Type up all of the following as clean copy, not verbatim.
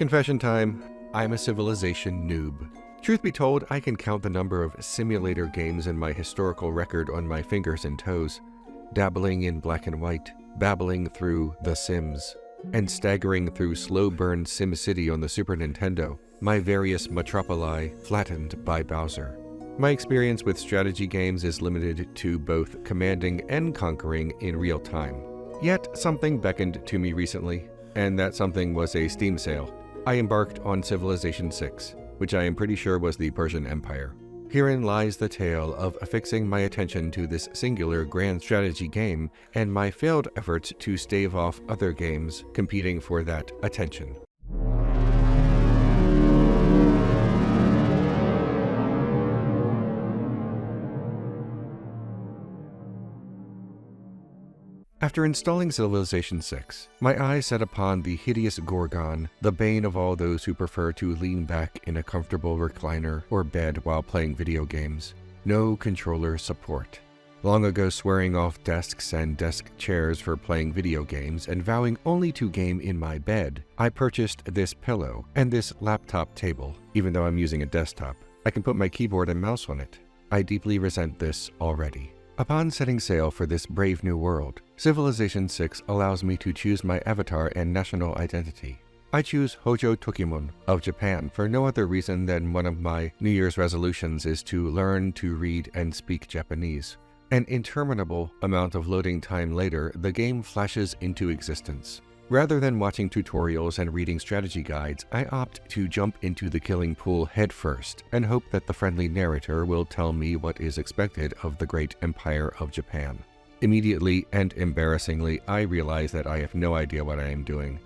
Confession time, I'm a Civilization noob. Truth be told, I can count the number of simulator games in my historical record on my fingers and toes, dabbling in black and white, babbling through The Sims, and staggering through slow-burn SimCity on the Super Nintendo, my various metropoli flattened by Bowser. My experience with strategy games is limited to both commanding and conquering in real time. Yet something beckoned to me recently, and that something was a Steam sale. I embarked on Civilization 6, which I am pretty sure was the Persian Empire. Herein lies the tale of affixing my attention to this singular grand strategy game and my failed efforts to stave off other games competing for that attention. After installing Civilization 6, my eyes set upon the hideous Gorgon, the bane of all those who prefer to lean back in a comfortable recliner or bed while playing video games. No controller support. Long ago swearing off desks and desk chairs for playing video games and vowing only to game in my bed, I purchased this pillow and this laptop table. Even though I'm using a desktop, I can put my keyboard and mouse on it. I deeply resent this already. Upon setting sail for this brave new world, Civilization 6 allows me to choose my avatar and national identity. I choose Hojo Tokimon of Japan for no other reason than one of my New Year's resolutions is to learn to read and speak Japanese. An interminable amount of loading time later, the game flashes into existence. Rather than watching tutorials and reading strategy guides, I opt to jump into the killing pool headfirst and hope that the friendly narrator will tell me what is expected of the great Empire of Japan. Immediately and embarrassingly, I realize that I have no idea what I am doing.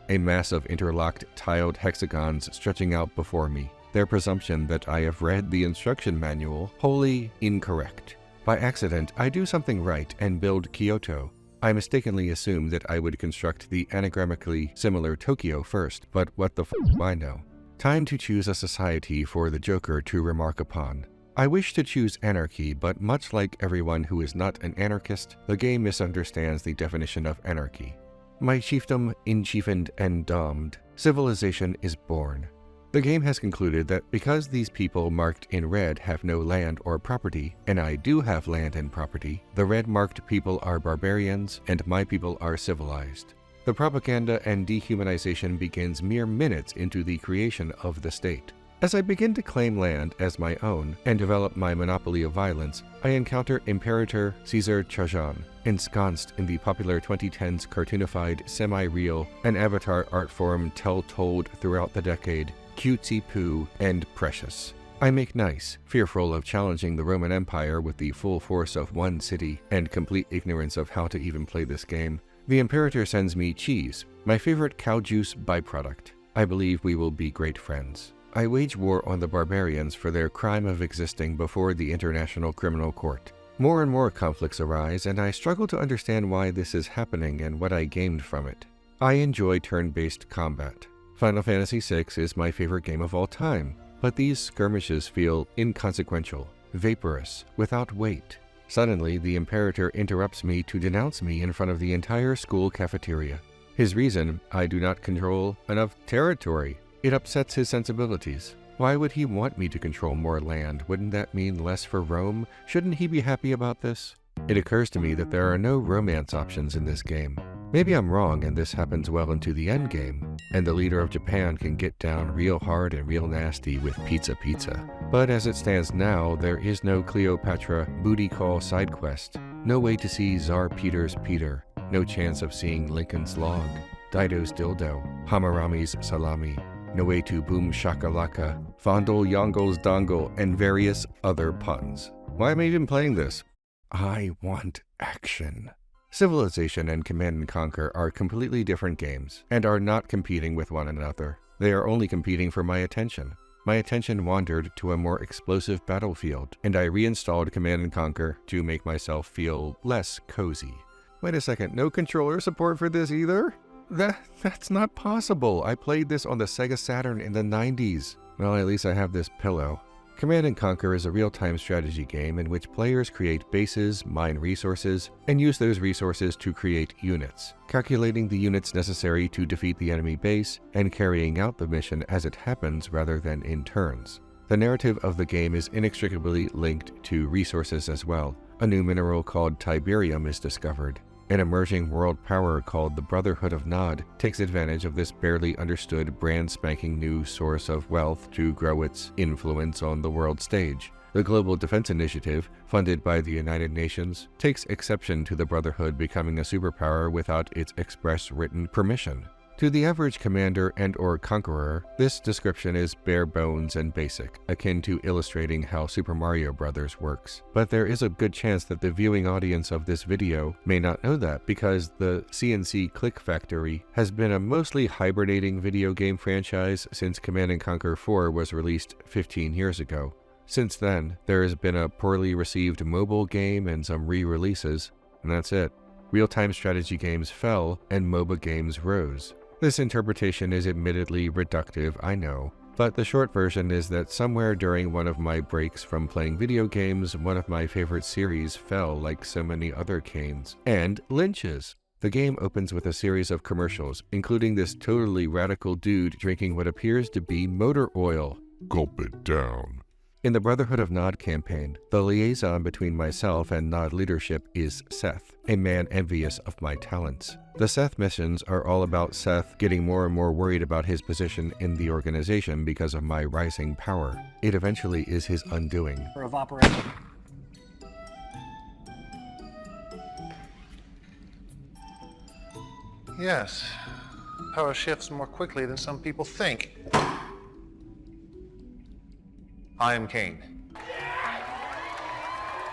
A mass of interlocked, tiled hexagons stretching out before me, their presumption that I have read the instruction manual wholly incorrect. By accident, I do something right and build Kyoto. I mistakenly assumed that I would construct the anagrammically similar Tokyo first, but what the f do I know? Time to choose a society for the Joker to remark upon. I wish to choose anarchy, but much like everyone who is not an anarchist, the game misunderstands the definition of anarchy. My chiefdom enchiefened and domed, civilization is born. The game has concluded that because these people marked in red have no land or property, and I do have land and property, the red-marked people are barbarians and my people are civilized. The propaganda and dehumanization begins mere minutes into the creation of the state. As I begin to claim land as my own and develop my monopoly of violence, I encounter Imperator Caesar Trajan, ensconced in the popular 2010s cartoonified, semi-real, and avatar art form tell-told throughout the decade, cutesy-poo, and precious. I make nice, fearful of challenging the Roman Empire with the full force of one city and complete ignorance of how to even play this game. The Imperator sends me cheese, my favorite cow juice byproduct. I believe we will be great friends. I wage war on the barbarians for their crime of existing before the International Criminal Court. More and more conflicts arise, and I struggle to understand why this is happening and what I gained from it. I enjoy turn-based combat. Final Fantasy VI is my favorite game of all time, but these skirmishes feel inconsequential, vaporous, without weight. Suddenly, the Imperator interrupts me to denounce me in front of the entire school cafeteria. His reason, I do not control enough territory. It upsets his sensibilities. Why would he want me to control more land? Wouldn't that mean less for Rome? Shouldn't he be happy about this? It occurs to me that there are no romance options in this game. Maybe I'm wrong and this happens well into the endgame, and the leader of Japan can get down real hard and real nasty with pizza. But as it stands now, there is no Cleopatra booty call side quest, no way to see Tsar Peter's Peter, no chance of seeing Lincoln's log, Dido's dildo, Hammurabi's salami, no way to boom shakalaka, fondle Yongle's dongle, and various other puns. Why am I even playing this? I want action. Civilization and Command & Conquer are completely different games and are not competing with one another. They are only competing for my attention. My attention wandered to a more explosive battlefield, and I reinstalled Command & Conquer to make myself feel less cozy. Wait a second, no controller support for this either? That's not possible. I played this on the Sega Saturn in the 90s. Well, at least I have this pillow. Command & Conquer is a real-time strategy game in which players create bases, mine resources, and use those resources to create units, calculating the units necessary to defeat the enemy base and carrying out the mission as it happens rather than in turns. The narrative of the game is inextricably linked to resources as well. A new mineral called Tiberium is discovered. An emerging world power called the Brotherhood of Nod takes advantage of this barely understood brand spanking new source of wealth to grow its influence on the world stage. The Global Defense Initiative, funded by the United Nations, takes exception to the Brotherhood becoming a superpower without its express written permission. To the average commander and/or conqueror, this description is bare bones and basic, akin to illustrating how Super Mario Bros. Works. But there is a good chance that the viewing audience of this video may not know that, because the CNC Click Factory has been a mostly hibernating video game franchise since Command & Conquer 4 was released 15 years ago. Since then, there has been a poorly received mobile game and some re-releases, and that's it. Real-time strategy games fell and MOBA games rose. This interpretation is admittedly reductive, I know, but the short version is that somewhere during one of my breaks from playing video games, one of my favorite series fell like so many other canes and lynches. The game opens with a series of commercials, including this totally radical dude drinking what appears to be motor oil. Gulp it down. In the Brotherhood of Nod campaign, the liaison between myself and Nod leadership is Seth, a man envious of my talents. The Seth missions are all about Seth getting more and more worried about his position in the organization because of my rising power. It eventually is his undoing. Of operation. Yes, power shifts more quickly than some people think. I am Cain.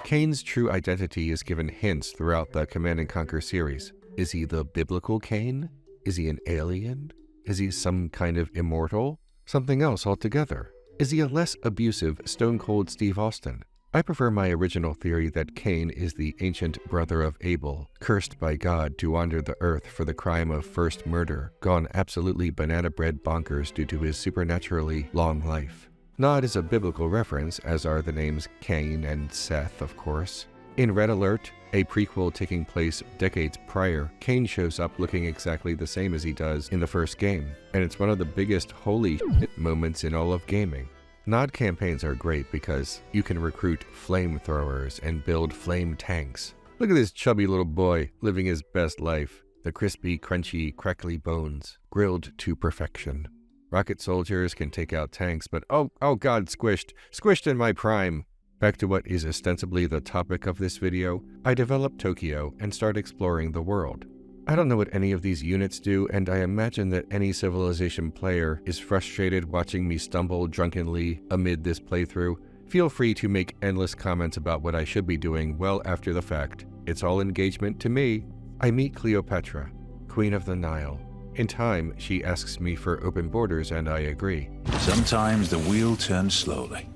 Cain's true identity is given hints throughout the Command & Conquer series. Is he the biblical Cain? Is he an alien? Is he some kind of immortal? Something else altogether? Is he a less abusive, stone-cold Steve Austin? I prefer my original theory that Cain is the ancient brother of Abel, cursed by God to wander the earth for the crime of first murder, gone absolutely banana bread bonkers due to his supernaturally long life. Nod is a biblical reference, as are the names Cain and Seth, of course. In Red Alert, a prequel taking place decades prior, Cain shows up looking exactly the same as he does in the first game, and it's one of the biggest holy shit moments in all of gaming. Nod campaigns are great because you can recruit flamethrowers and build flame tanks. Look at this chubby little boy living his best life. The crispy, crunchy, crackly bones, grilled to perfection. Rocket soldiers can take out tanks, but oh god, squished in my prime. Back to what is ostensibly the topic of this video, I develop Tokyo and start exploring the world. I don't know what any of these units do, and I imagine that any Civilization player is frustrated watching me stumble drunkenly amid this playthrough. Feel free to make endless comments about what I should be doing well after the fact. It's all engagement to me. I meet Cleopatra, Queen of the Nile. In time, she asks me for open borders, and I agree. Sometimes the wheel turns slowly,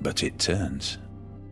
but it turns.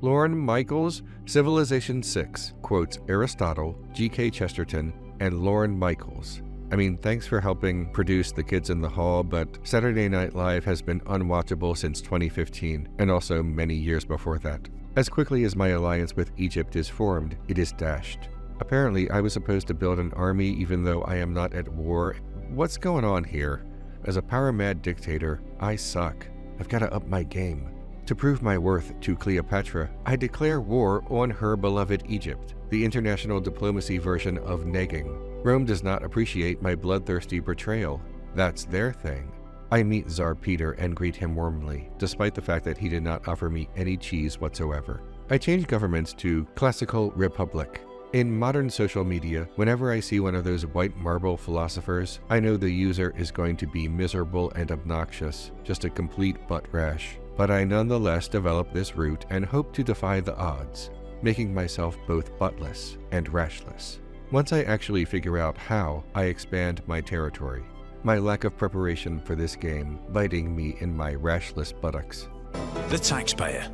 Lauren Michaels, Civilization 6, quotes Aristotle, G.K. Chesterton, and Lauren Michaels. I mean, thanks for helping produce The Kids in the Hall, but Saturday Night Live has been unwatchable since 2015, and also many years before that. As quickly as my alliance with Egypt is formed, it is dashed. Apparently, I was supposed to build an army even though I am not at war. What's going on here? As a power-mad dictator, I suck. I've got to up my game. To prove my worth to Cleopatra, I declare war on her beloved Egypt, the international diplomacy version of negging. Rome does not appreciate my bloodthirsty betrayal. That's their thing. I meet Tsar Peter and greet him warmly, despite the fact that he did not offer me any cheese whatsoever. I change governments to Classical Republic. In modern social media, whenever I see one of those white marble philosophers, I know the user is going to be miserable and obnoxious, just a complete butt rash. But I nonetheless develop this route and hope to defy the odds, making myself both buttless and rashless. Once I actually figure out how, I expand my territory. My lack of preparation for this game biting me in my rashless buttocks. The taxpayer.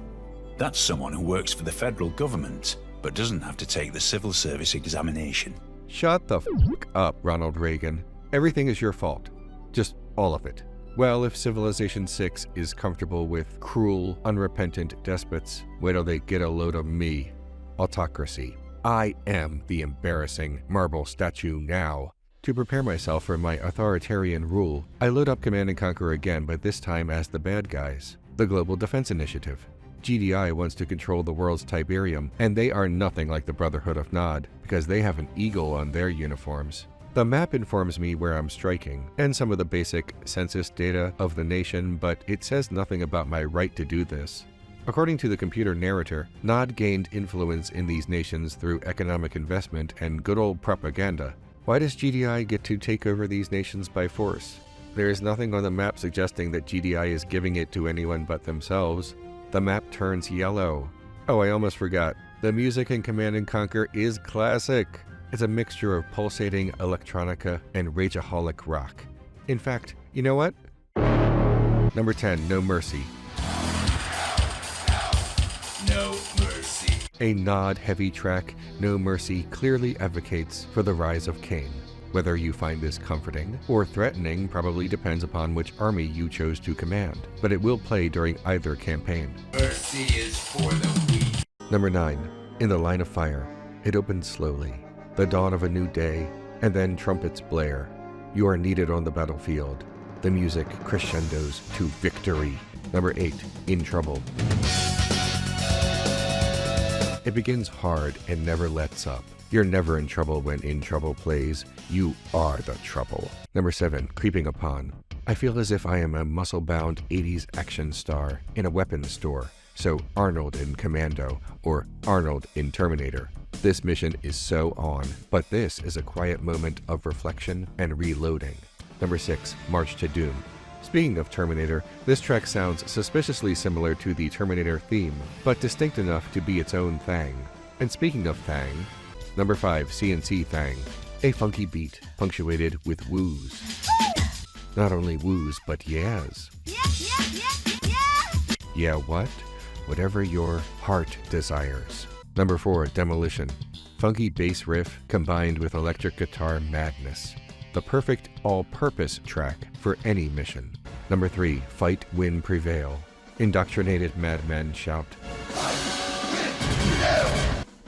That's someone who works for the federal government, but doesn't have to take the civil service examination. Shut the f*** up, Ronald Reagan. Everything is your fault. Just all of it. Well, if Civilization 6 is comfortable with cruel, unrepentant despots, wait till they get a load of me. Autocracy. I am the embarrassing marble statue now. To prepare myself for my authoritarian rule, I load up Command & Conquer again, but this time as the bad guys. The Global Defense Initiative. GDI wants to control the world's Tiberium, and they are nothing like the Brotherhood of Nod, because they have an eagle on their uniforms. The map informs me where I'm striking, and some of the basic census data of the nation, but it says nothing about my right to do this. According to the computer narrator, Nod gained influence in these nations through economic investment and good old propaganda. Why does GDI get to take over these nations by force? There is nothing on the map suggesting that GDI is giving it to anyone but themselves. The map turns yellow. Oh, I almost forgot. The music in Command & Conquer is classic. It's a mixture of pulsating electronica and rageaholic rock. In fact, you know what? Number 10, No Mercy. No mercy. A Nod-heavy track, No Mercy clearly advocates for the rise of Cain. Whether you find this comforting or threatening probably depends upon which army you chose to command, but it will play during either campaign. Mercy is for the weak. Number 9, In the Line of Fire. It opens slowly, the dawn of a new day, and then trumpets blare. You are needed on the battlefield. The music crescendos to victory. Number 8, In Trouble. It begins hard and never lets up. You're never in trouble when In Trouble plays. You are the trouble. Number 7, Creeping Upon. I feel as if I am a muscle-bound 80s action star in a weapons store. So Arnold in Commando or Arnold in Terminator. This mission is so on, but this is a quiet moment of reflection and reloading. Number 6, March to Doom. Speaking of Terminator, this track sounds suspiciously similar to the Terminator theme, but distinct enough to be its own thing. And speaking of thang, Number 5, CNC Thang. A funky beat, punctuated with woos. Not only woos, but yeahs. Yeah what? Whatever your heart desires. Number 4, Demolition. Funky bass riff combined with electric guitar madness. The perfect all-purpose track for any mission. Number 3, Fight, Win, Prevail. Indoctrinated madmen shout.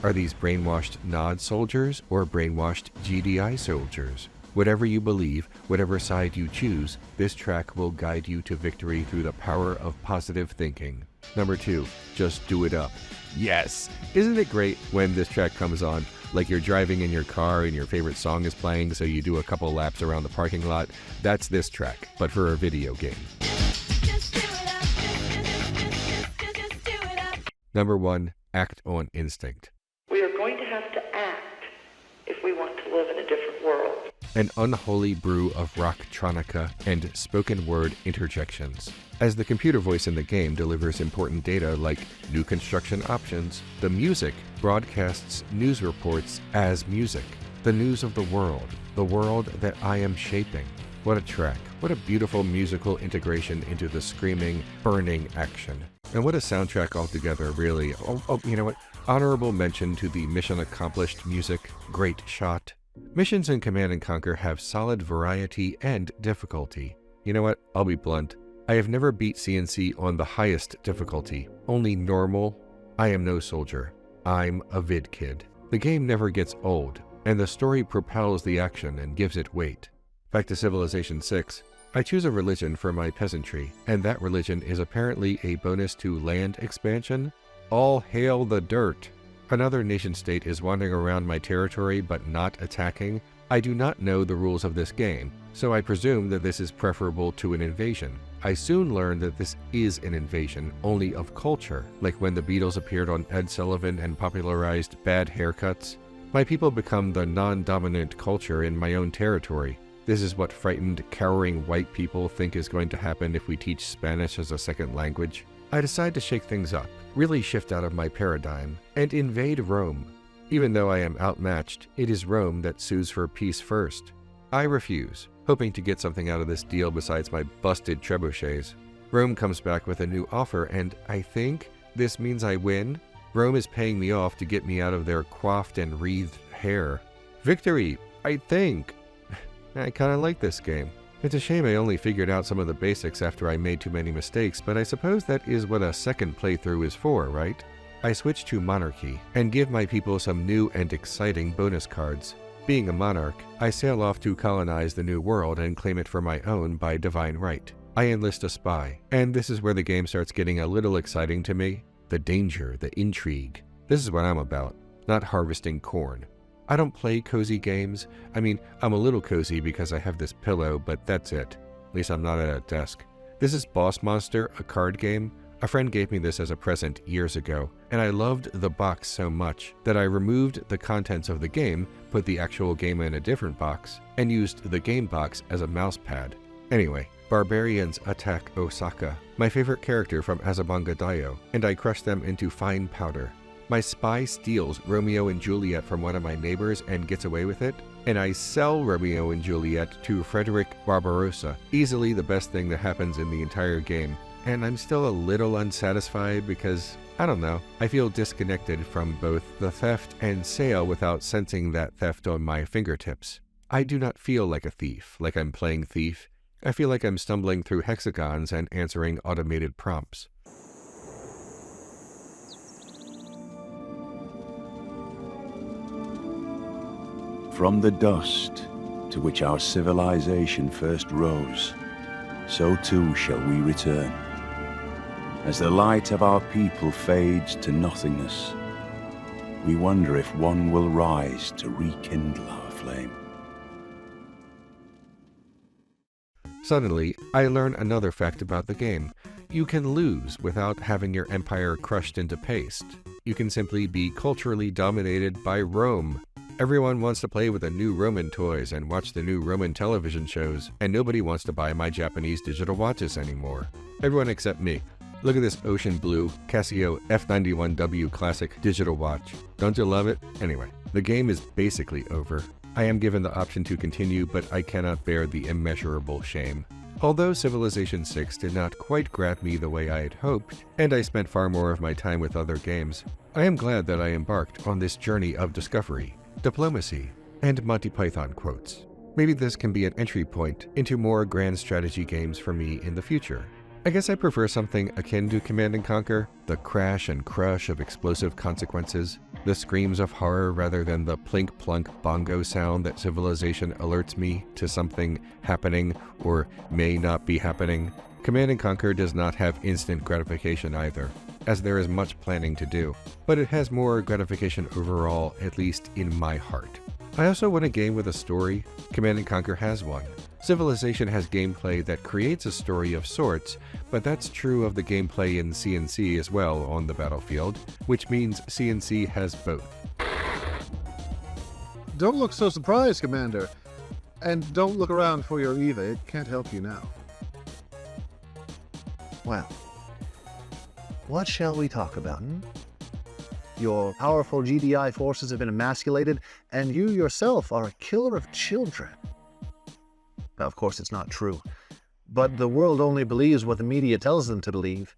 Are these brainwashed Nod soldiers or brainwashed GDI soldiers? Whatever you believe, whatever side you choose, this track will guide you to victory through the power of positive thinking. Number 2, Just Do It Up. Yes! Isn't it great when this track comes on, like you're driving in your car and your favorite song is playing, so you do a couple laps around the parking lot? That's this track, but for a video game. Number 1, Act on Instinct. We are going to have to act if we want to live in a different world. An unholy brew of rocktronica and spoken word interjections. As the computer voice in the game delivers important data like new construction options, the music broadcasts news reports as music. The news of the world that I am shaping. What a track. What a beautiful musical integration into the screaming, burning action. And what a soundtrack altogether, really. Oh, you know what? Honorable mention to the mission accomplished music. Great shot. Missions in Command & Conquer have solid variety and difficulty. You know what? I'll be blunt. I have never beat CNC on the highest difficulty. Only normal. I am no soldier. I'm a vid kid. The game never gets old, and the story propels the action and gives it weight. Back to Civilization 6. I choose a religion for my peasantry, and that religion is apparently a bonus to land expansion. All hail the dirt. Another nation-state is wandering around my territory but not attacking. I do not know the rules of this game, so I presume that this is preferable to an invasion. I soon learned that this is an invasion, only of culture, like when the Beatles appeared on Ed Sullivan and popularized bad haircuts. My people become the non-dominant culture in my own territory. This is what frightened, cowering white people think is going to happen if we teach Spanish as a second language. I decide to shake things up, really shift out of my paradigm, and invade Rome. Even though I am outmatched, it is Rome that sues for peace first. I refuse, hoping to get something out of this deal besides my busted trebuchets. Rome comes back with a new offer, and I think this means I win. Rome is paying me off to get me out of their coiffed and wreathed hair. Victory, I think. I kinda like this game. It's a shame I only figured out some of the basics after I made too many mistakes, but I suppose that is what a second playthrough is for, right? I switch to Monarchy and give my people some new and exciting bonus cards. Being a monarch, I sail off to colonize the new world and claim it for my own by divine right. I enlist a spy, and this is where the game starts getting a little exciting to me. The danger, the intrigue. This is what I'm about, not harvesting corn. I don't play cozy games. I mean, I'm a little cozy because I have this pillow, but that's it. At least I'm not at a desk. This is Boss Monster, a card game. A friend gave me this as a present years ago, and I loved the box so much that I removed the contents of the game, put the actual game in a different box, and used the game box as a mouse pad. Anyway, barbarians attack Osaka, my favorite character from Azabanga Daioh, and I crush them into fine powder. My spy steals Romeo and Juliet from one of my neighbors and gets away with it, and I sell Romeo and Juliet to Frederick Barbarossa, easily the best thing that happens in the entire game. And I'm still a little unsatisfied because, I don't know, I feel disconnected from both the theft and sale without sensing that theft on my fingertips. I do not feel like a thief, like I'm playing Thief. I feel like I'm stumbling through hexagons and answering automated prompts. From the dust to which our civilization first rose, so too shall we return. As the light of our people fades to nothingness, we wonder if one will rise to rekindle our flame. Suddenly, I learn another fact about the game. You can lose without having your empire crushed into paste. You can simply be culturally dominated by Rome. Everyone wants to play with the new Roman toys and watch the new Roman television shows, and nobody wants to buy my Japanese digital watches anymore. Everyone except me. Look at this ocean blue Casio F91W classic digital watch. Don't you love it? Anyway, the game is basically over. I am given the option to continue, but I cannot bear the immeasurable shame. Although Civilization 6 did not quite grab me the way I had hoped, and I spent far more of my time with other games, I am glad that I embarked on this journey of discovery, diplomacy, and Monty Python quotes. Maybe this can be an entry point into more grand strategy games for me in the future. I guess I prefer something akin to Command & Conquer, the crash and crush of explosive consequences, the screams of horror rather than the plink-plunk bongo sound that Civilization alerts me to something happening or may not be happening. Command & Conquer does not have instant gratification either, as there is much planning to do, but it has more gratification overall, at least in my heart. I also want a game with a story. Command & Conquer has one. Civilization has gameplay that creates a story of sorts, but that's true of the gameplay in CNC as well on the battlefield, which means CNC has both. Don't look so surprised, Commander. And don't look around for your Eva, it can't help you now. Well, what shall we talk about? Your powerful GDI forces have been emasculated, and you yourself are a killer of children. Now, of course, it's not true. But the world only believes what the media tells them to believe.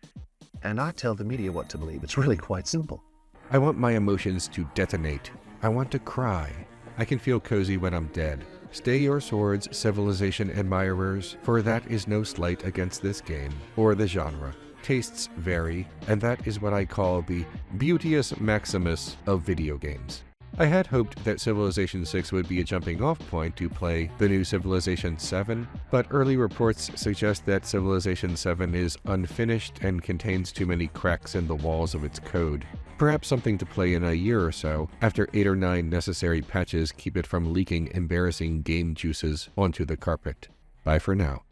And I tell the media what to believe. It's really quite simple. I want my emotions to detonate. I want to cry. I can feel cozy when I'm dead. Stay your swords, Civilization admirers, for that is no slight against this game, or the genre. Tastes vary, and that is what I call the beauteous maximus of video games. I had hoped that Civilization 6 would be a jumping-off point to play the new Civilization 7, but early reports suggest that Civilization 7 is unfinished and contains too many cracks in the walls of its code. Perhaps something to play in a year or so, after 8 or 9 necessary patches keep it from leaking embarrassing game juices onto the carpet. Bye for now.